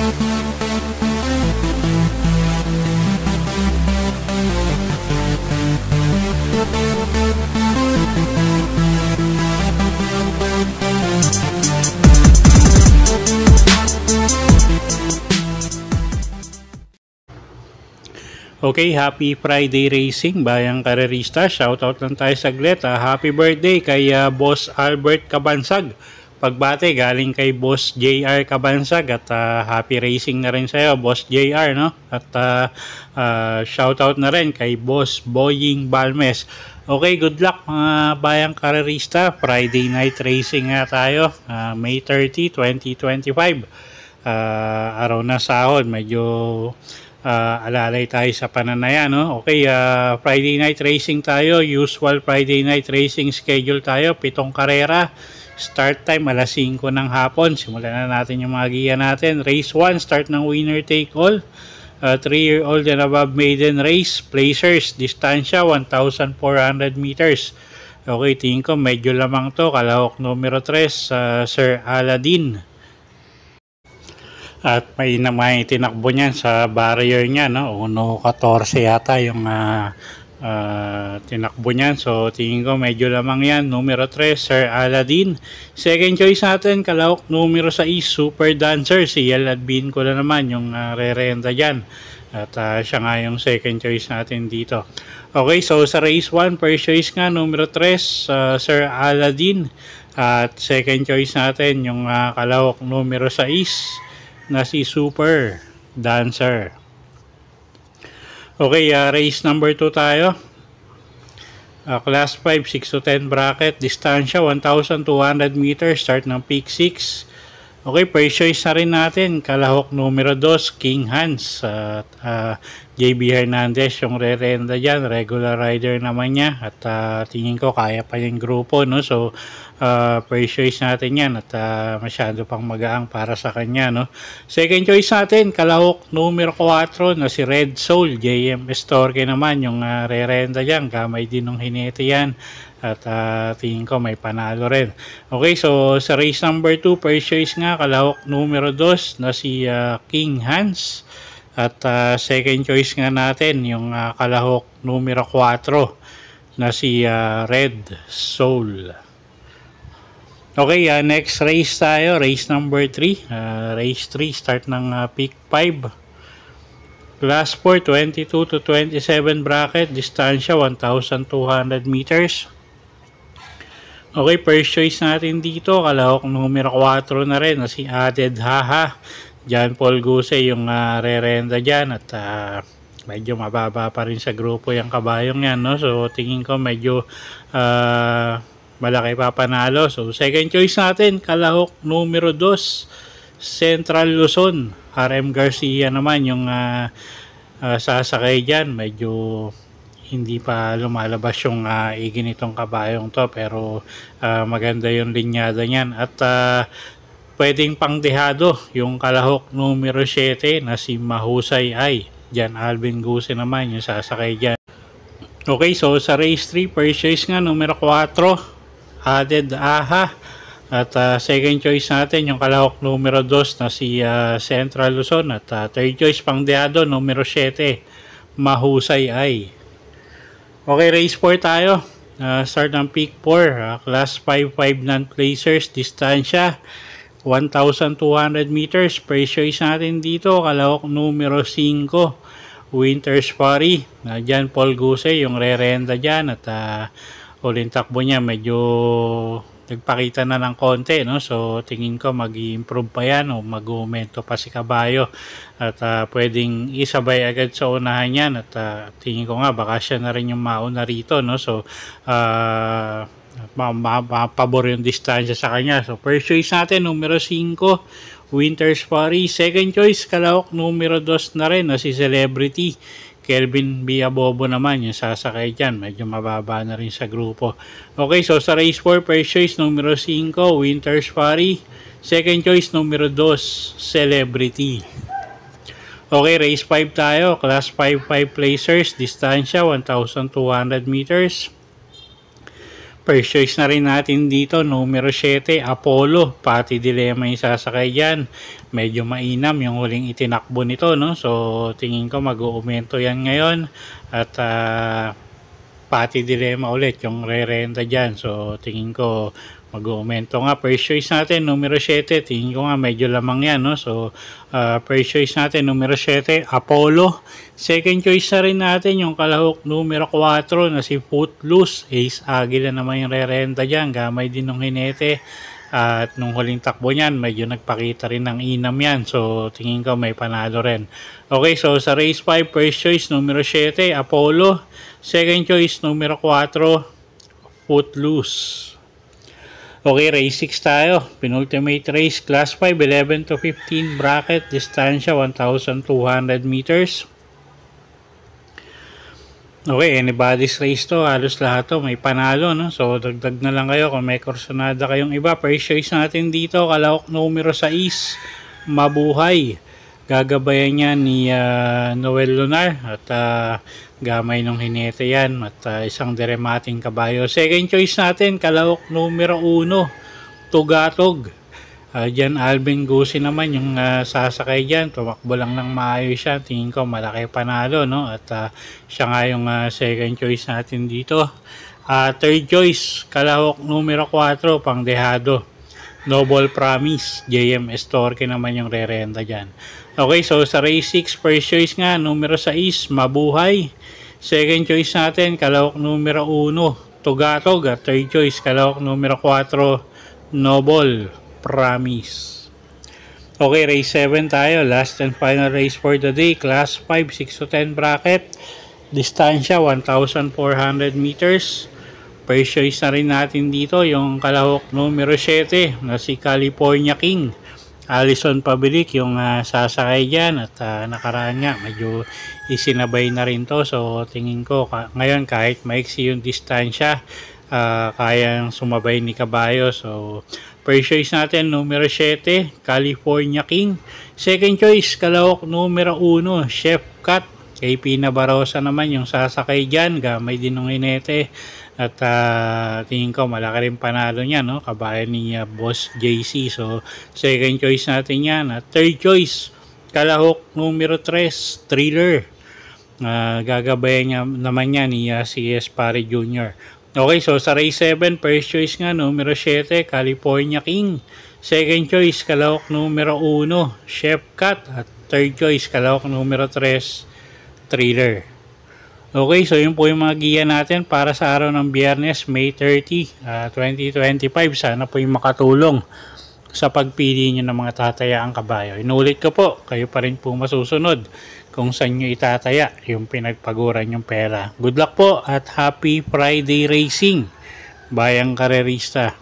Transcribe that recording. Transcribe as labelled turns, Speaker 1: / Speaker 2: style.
Speaker 1: Okay, happy Friday racing, bayang karerista. Shoutout lang tayo saglit. Happy birthday kay Boss Albert Cabansag. Pagbate galing kay Boss JR Cabansag at happy racing na rin sa'yo, Boss JR, no? At shoutout na rin kay Boss Boying Balmes. Okay, good luck mga bayang karerista. Friday night racing nga tayo. May 30, 2025. Araw na sahod, medyo alalay tayo sa pananaya, no? Okay, Friday night racing tayo. Usual Friday night racing schedule tayo. 7 karera. Start time alas 5 ng hapon. Simulan na natin yung mga giya natin. Race 1, start ng winner take all. 3-year-old and above maiden race. Placers, distansya 1,400 meters. Okay, tingin ko medyo lamang to. Kalahok numero 3, Sir Aladdin. At may tinakbo niyan sa barrier niya, no? 1.14 yata yung tinakbo niyan. So tingin ko medyo lamang yan. Numero 3, Sir Aladdin. Second choice natin, kalahok numero 6, Super Dancer. Si Yaladbin ko na naman yung re-renta dyan. At siya nga yung second choice natin dito. Okay, so sa race 1, first choice nga numero 3, Sir Aladdin. At second choice natin yung kalahok numero 6 na si Super Dancer. Okay, race number 2 tayo. Class 5, 6 to 10 bracket. Distansya 1,200 meters. Start ng peak 6. Okay, first choice na rin natin. Kalahok numero 2, King Hans. JB Hernandez yung re-renda dyan. Regular rider naman niya. At tingin ko kaya pa yung grupo, no? So, first choice natin yan. At masyado pang magaang para sa kanya, no? Second choice natin, kalahok numero 4 na si Red Soul. JM Estorque naman yung re-renda dyan. Gamay din ng hinete yan. At tingin ko may panalo rin. Okay, so sa race number 2, first choice nga, kalahok numero 2 na si King Hans. At second choice nga natin, yung kalahok numero 4 na si Red Soul. Okay, next race tayo, race number 3. Race 3, start ng peak 5. Class 4, 22 to 27 bracket. Distansya 1,200 meters. Okay, first choice natin dito, kalahok numero 4 na rin na si Added Haha. John Paul Guse yung re-renda dyan at medyo mababa pa rin sa grupo yung kabayong yan, no? So tingin ko medyo malaki pa panalo. So second choice natin, kalahok numero 2, Central Luzon. RM Garcia naman yung sasakay dyan. Medyo hindi pa lumalabas yung iginitong kabayong to, pero maganda yung linyada niyan. At pwedeng pangdehado yung kalahok numero 7 na si Mahusay Ay. Jan Alvin Guse naman yung sasakay dyan. Okay, so sa race 3, first choice nga numero 4, Added Aha. At second choice natin yung kalahok numero 2 na si Central Luzon. At third choice pangdehado numero 7, Mahusay Ay. Okay, race 4 tayo. Start ng peak 4, class 5 non-placers, distansya 1,200 meters. First choice natin dito, kalahok numero 5, Winter's Party. Diyan Paul Guse yung re-renda dyan. At uling takbo niya medyo nagpakita na ng konti, no? So tingin ko mag-i-improve pa yan o mag-aumento pa si kabayo. At pwedeng isabay agad sa unahan yan. At tingin ko nga baka siya na rin yung mauna rito, no? So mapabor yung distansya sa kanya. So first choice natin numero 5, Winter's Party. Second choice, kalahok numero 2 na rin na si Celebrity. Kelvin Biabobo naman yung sasakay dyan. Medyo mababa na rin sa grupo. Okay, so sa race 4, first choice numero 5, Winter's Party. Second choice numero 2, Celebrity. Okay, race 5 tayo. Class 5 placers, distansya 1,200 meters. First choice na rin natin dito, numero 7, Apollo. Pati Dilemma yung sasakay dyan. Medyo mainam yung huling itinakbo nito, no? So, tingin ko mag-uumento yan ngayon. At Pati Dilemma ulit yung re-renta dyan. So, tingin ko mag-uumento nga. First choice natin, numero 7. Tingin ko nga medyo lamang yan, no? So, first choice natin, numero 7, Apollo. Second choice na rin natin yung kalahok numero 4 na si Footloose. Ace Aguila naman yung re-renta dyan. Gamay din ng hinete. At nung huling takbo niyan, medyo nagpakita rin ng inam yan. So, tingin ko may panalo rin. Okay, so sa race 5, first choice, numero 7, Apollo. Second choice, numero 4, Footloose. Okay, race 6 tayo. Penultimate race, class 5, 11 to 15 bracket, distansya 1,200 meters. Okay, anybody's race to. Halos lahat to may panalo, no? So, dagdag na lang kayo kung may kursonada kayong iba. First choice natin dito, kalahok numero 6, Mabuhay. Gagabayan niya ni Noel Lunar at gamay ng hinete yan at isang diremating kabayo. Second choice natin, kalahok numero 1, Tugatog. Diyan Alvin Gusi naman yung sasakay dyan. Tumakbo lang ng maayos siya. Tingin ko malaki panalo, no? At siya nga yung second choice natin dito. Third choice, kalahok numero 4, Pangdehado. Noble Promise. JM Estorque naman yung re-renta dyan. Okay, so sa race 6, first choice nga, numero 6, Mabuhay. Second choice natin, kalahok numero 1, Tugatog. At third choice, kalahok numero 4, Noble Promise. Okay, race 7 tayo. Last and final race for the day. Class 5, 6 to 10 bracket. Distansya, 1,400 meters. First choice na rin natin dito, yung kalahok numero 7 na si California King. Alison Pabilik yung sasakay dyan at nakaraan nga medyo isinabay na rin to. So tingin ko ngayon kahit maiksi yung distansya, kayang sumabay ni Kabayo. So first choice natin, numero 7, California King. Second choice, kalahok numero 1, Chef Cut. Kay Pina Barosa naman yung sasakay dyan. Gamay din ng hinete. At tingin ko malaki rin panalo niya, no? Kabayan ni Boss JC. So, second choice natin yan. At third choice, kalahok numero 3, Thriller. Gagabayan niya naman niya ni CS Pare Jr. Okay, so sa race 7, first choice nga, numero 7, California King. Second choice, kalahok numero 1, Chef Cut. At third choice, kalahok numero 3, Thriller. Okay, so yun po yung mga giya natin para sa araw ng Biyernes, May 30, 2025. Sana po yung makatulong sa pagpili nyo ng mga tatayaang kabayo. Inulit ko po, kayo pa rin po masusunod kung saan nyo itataya yung pinagpaguran yung pera. Good luck po at happy Friday racing, bayang karerista.